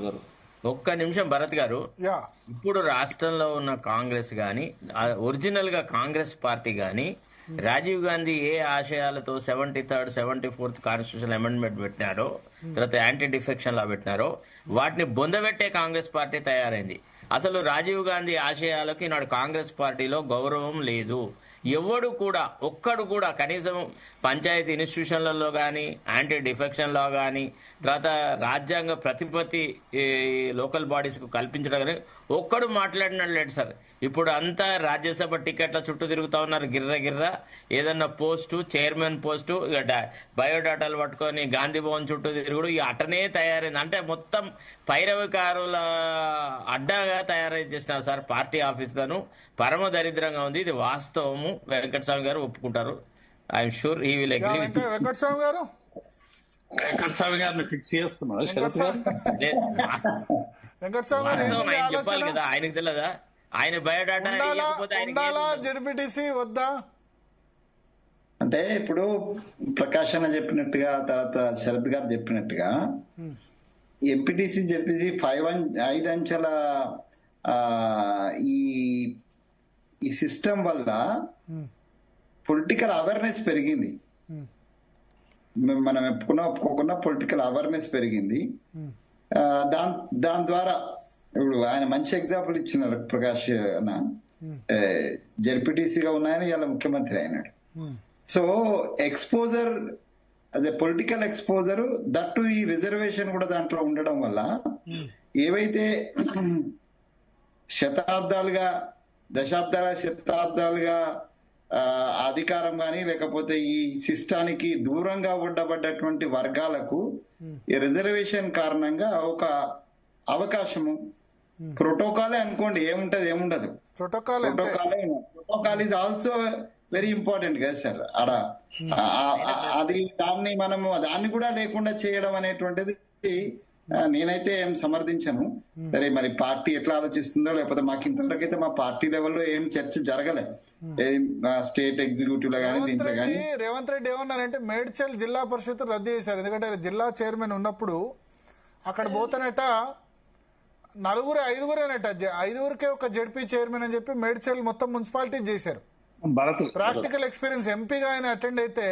గారు. ఒక్క నిమిషం భరత్ గారు, యా ఇప్పుడు రాష్ట్రంలో ఉన్న కాంగ్రెస్ గాని, ఒరిజినల్ గా కాంగ్రెస్ పార్టీ గాని, రాజీవ్ గాంధీ ఏ ఆశయాలతో 73rd 74th కాన్స్టిట్యూషన్ అమెండ్మెంట్ పెట్టినారో, తర్వాత యాంటీ డిఫెక్షన్ లా పెట్టినారో, వాటిని బొందబెట్టే కాంగ్రెస్ పార్టీ తయారైంది. అసలు రాజీవ్ గాంధీ ఆశయాలకు ఈనాడు కాంగ్రెస్ పార్టీలో గౌరవం లేదు. ఎవడు కూడా, ఒక్కడు కూడా కనీసం పంచాయతీ ఇన్స్టిట్యూషన్లలో కానీ, యాంటీ డిఫెక్షన్ లా కానీ, తర్వాత రాజ్యాంగ ప్రతిపత్తి లోకల్ బాడీస్కు కల్పించడం కానీ ఒక్కడు మాట్లాడినట్టు లేడు సార్. ఇప్పుడు అంతా రాజ్యసభ టికెట్ల చుట్టూ తిరుగుతా ఉన్నారు గిర్ర గిర్ర. ఏదన్నా పోస్టు, చైర్మన్ పోస్టు, ఇక బయోడాటాలు పట్టుకొని గాంధీ భవన్ చుట్టూ తిరుగుడు, ఇక అటనే తయారైంది. అంటే మొత్తం పైరవికారుల అడ్డాగా తయారై చేస్తున్నారు సార్ పార్టీ ఆఫీసులను. పరమ దరిద్రంగా ఉంది. ఇది వాస్తవము. వెంకటస్వామి గారు ఒప్పుకుంటారు. I'm sure he will agree with Venkataswamy గారు. వెంకటస్వామి గారిని ఫిక్స్ చేస్తున్నారు శరత్ గారు. వెంకటస్వామి గారు వాస్తవం ఏంటి ఆయన చెప్పాలి ఆలోచన? కదా, ఆయనకు తెలియదా? ఆయన బయోడాటా ఇవ్వకపోతే ఆయనకి ఏం ఉండాలా తెలుసు? జెడ్పీటీసీ వద్దా? అంటే ఇప్పుడు ప్రకాష్ అన్న చెప్పినట్టుగా, తర్వాత శరత్ గారు చెప్పినట్టుగా ఎంపీటీసీ చెప్పేసి 5 అంచెల ఈ సిస్టమ్ వల్ల పొలిటికల్ అవేర్నెస్ పెరిగింది. మనం ఒప్పుకోకుండా పొలిటికల్ అవేర్నెస్ పెరిగింది. దాని ద్వారా ఇప్పుడు ఆయన మంచి ఎగ్జాంపుల్ ఇచ్చినారు ప్రకాష్ అన్న. జెడ్పీటీసీగా ఉన్నాయని ఇలా ముఖ్యమంత్రి అయినాడు. సో ఎక్స్పోజర్, అదే పొలిటికల్ ఎక్స్పోజర్, దట్టు ఈ రిజర్వేషన్ కూడా దాంట్లో ఉండడం వల్ల ఏవైతే శతాబ్దాలుగా అధికారం కానీ లేకపోతే ఈ సిస్టానికి దూరంగా ఉండబడ్డటువంటి వర్గాలకు ఈ రిజర్వేషన్ కారణంగా ఒక అవకాశము, ప్రోటోకాలే అనుకోండి, ఏముండదు. Protocol is also very important కదా సార్. దాన్ని కూడా లేకుండా చేయడం అనేటువంటిది నేనైతే ఏం సమర్థించను. సరే, మరి పార్టీ ఎట్లా ఆలోచిస్తుందో, లేకపోతే మాకు ఇంతవరకు అయితే మా పార్టీ లెవెల్లో ఏం చర్చ జరగలే, స్టేట్ ఎగ్జిక్యూటివ్ లో కానీ దీంట్లో కానీ. రేవంత్ రెడ్డి ఏమన్నారంటే మేడ్చల్ జిల్లా పరిషత్ రద్దు చేశారు. ఎందుకంటే జిల్లా చైర్మన్ ఉన్నప్పుడు అక్కడ పోతానట 5గురేనట, 5గురికే ఒక జెడ్పీ చైర్మన్ అని చెప్పి మేడ్చల్ మొత్తం మున్సిపాలిటీ చేశారు. ప్రాక్టికల్ ఎక్స్పీరియన్స్ ఎంపీగా ఆయన అటెండ్ అయితే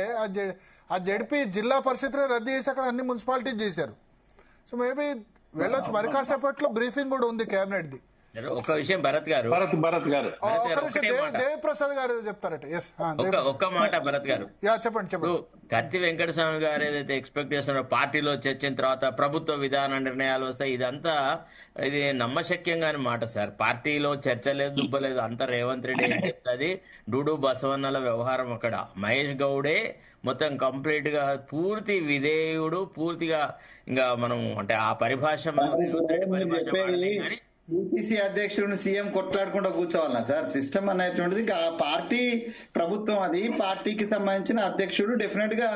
ఆ జెడ్పీ జిల్లా పరిషత్ రద్దు చేసి అక్కడ అన్ని మున్సిపాలిటీ చేశారు. సో మేబీ వెళ్ళొచ్చు. మరి కాసేపట్లో బ్రీఫింగ్ కూడా ఉంది కేబినెట్ ది. ఒక విషయం భరత్ గారు, దేవిప్రసాద్ గారు చెప్తారట. ఒక్క మాట భరత్ గారు. చెప్పండి. కత్తి వెంకటస్వామి గారు ఏదైతే ఎక్స్పెక్ట్ చేస్తున్నారో పార్టీలో చర్చిన తర్వాత ప్రభుత్వ విధాన నిర్ణయాలు వస్తాయి, ఇదంతా ఇది నమ్మశక్యంగాని మాట సార్. పార్టీలో చర్చ లేదు, దుబ్బలేదు, అంతా రేవంత్ రెడ్డి ఏం చెప్తుంది. డూడు బసవన్నల వ్యవహారం అక్కడ. మహేష్ గౌడే మొత్తం కంప్లీట్ గా పూర్తి విధేయుడు, పూర్తిగా ఇంకా మనం అంటే ఆ పరిభాష కానీ యూసీసీ అధ్యక్షుడిని సీఎం కొట్లాడకుండా కూర్చోవాలన్నా సార్? సిస్టమ్ అనేటువంటిది ఆ పార్టీ ప్రభుత్వం, అది పార్టీకి సంబంధించిన అధ్యక్షుడు డెఫినెట్ గా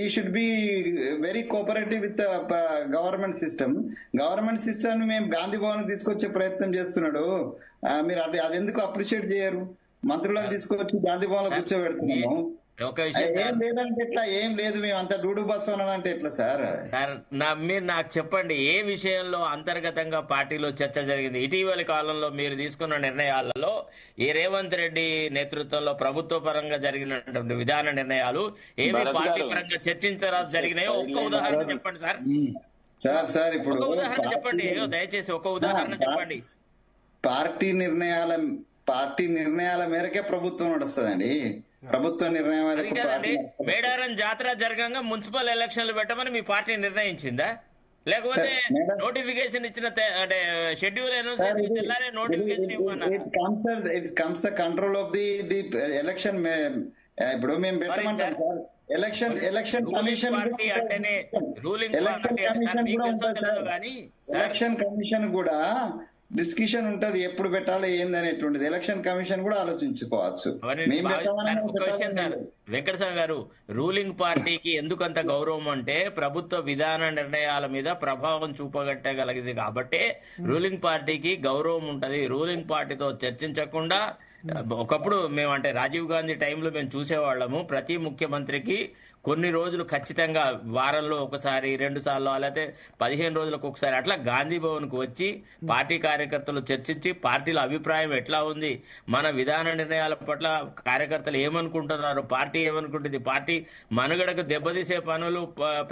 ఈ should be very cooperative with government system. Government system ని మేము గాంధీ భవన్ తీసుకొచ్చే ప్రయత్నం చేస్తున్నాడు. మీరు అది ఎందుకు అప్రిషియేట్ చేయరు? మంత్రులను తీసుకొచ్చి గాంధీ భవన్ లో కూర్చోబెడుతున్నాము. ఒక విషయం ఏం లేదు, మేము అంతా డూడు బస్సు అంటే ఎట్లా సార్? మీరు నాకు చెప్పండి, ఏ విషయంలో అంతర్గతంగా పార్టీలో చర్చ జరిగింది? ఇటీవలి కాలంలో మీరు తీసుకున్న నిర్ణయాలలో ఏ రేవంత్ రెడ్డి నేతృత్వంలో ప్రభుత్వ పరంగా జరిగినటువంటి విధాన నిర్ణయాలు ఏమి పార్టీ పరంగా చర్చించిన తర్వాత జరిగినాయో ఒక్క ఉదాహరణ చెప్పండి సార్. సార్ ఇప్పుడు ఉదాహరణ చెప్పండి, దయచేసి ఒక ఉదాహరణ చెప్పండి. పార్టీ నిర్ణయాల మేరకే ప్రభుత్వం నడుస్తుందండి. ప్రభుత్వ నిర్ణయం మేడారం జాతర జరగంగా మున్సిపల్ ఎలక్షన్లు పెట్టమని మీ పార్టీ నిర్ణయించిందా? లేకపోతే నోటిఫికేషన్ ఇచ్చిన అంటే షెడ్యూల్ అనౌన్స్ చేసి తెల్లారే నోటిఫికేషన్ ఇవ్వమన్నారు. Control of the election. ఇప్పుడు మేము పెట్టమంటాం సార్. ఎలక్షన్ కమిషన్ అంటేనే రూలింగ్ ఎలక్షన్ కమిషన్ కూడా డిస్కషన్ ఉంటది, ఎప్పుడు పెట్టాలి ఏందనేటువంటిది. ఎలక్షన్ కమిషన్ కూడా ఆలోచించుకోవచ్చు. వెంకటస్వామి గారు, రూలింగ్ పార్టీకి ఎందుకంత గౌరవం అంటే ప్రభుత్వ విధాన నిర్ణయాల మీద ప్రభావం చూపగట్టగలిగింది కాబట్టి రూలింగ్ పార్టీకి గౌరవం ఉంటది. రూలింగ్ పార్టీతో చర్చించకుండా ఒకప్పుడు మేము అంటే రాజీవ్ గాంధీ టైంలో మేము చూసేవాళ్ళము, ప్రతి ముఖ్యమంత్రికి కొన్ని రోజులు ఖచ్చితంగా వారంలో ఒకసారి 2 సార్లు లేకపోతే 15 రోజులకు ఒకసారి అట్లా గాంధీ భవన్కు వచ్చి పార్టీ కార్యకర్తలు చర్చించి పార్టీల అభిప్రాయం ఎట్లా ఉంది, మన విధాన నిర్ణయాల పట్ల కార్యకర్తలు ఏమనుకుంటున్నారు, పార్టీ ఏమనుకుంటుంది, పార్టీ మనుగడకు దెబ్బతీసే పనులు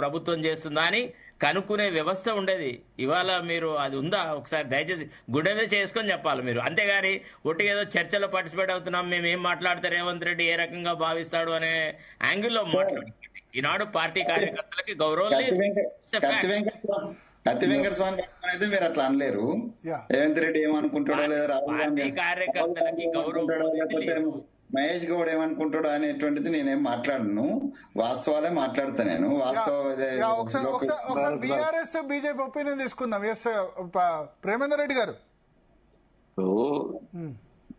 ప్రభుత్వం చేస్తుందా అని కనుక్కునే వ్యవస్థ ఉండేది. ఇవాళ మీరు అది ఉందా? ఒకసారి దయచేసి గుండె చేసుకొని చెప్పాలి మీరు. అంతేగాని ఒట్టి ఏదో చర్చలో పార్టిసిపేట్ అవుతున్నాం, మేము ఏం మాట్లాడితే రేవంత్ రెడ్డి ఏ రకంగా భావిస్తాడు అనే యాంగిల్లో మాట్లాడు. ఈనాడు పార్టీ కార్యకర్తలకి గౌరవం లేదు. కత్తి వెంకట స్వామి అయితే మీరు అట్లా అనలేరు. రేవంత్ రెడ్డి ఏమనుకుంటాడో లేదా, రాహుల్ గాంధీ కార్యకర్తలకి గౌరవం, మహేష్ గౌడ్ ఏమనుకుంటాడు అనేటువంటిది నేనేం మాట్లాడను, వాస్తవాలే మాట్లాడతా నేను. ఒకసారి బీఆర్ఎస్ బీజేపీ ఒపీనియన్ తీసుకుందాం. ఎస్ ప్రేమేందర్ రెడ్డి గారు,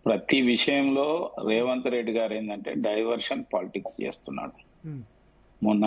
ప్రతి విషయంలో రేవంత్ రెడ్డి గారు ఏంటంటే డైవర్షన్ పాలిటిక్స్ చేస్తున్నాడు. మొన్న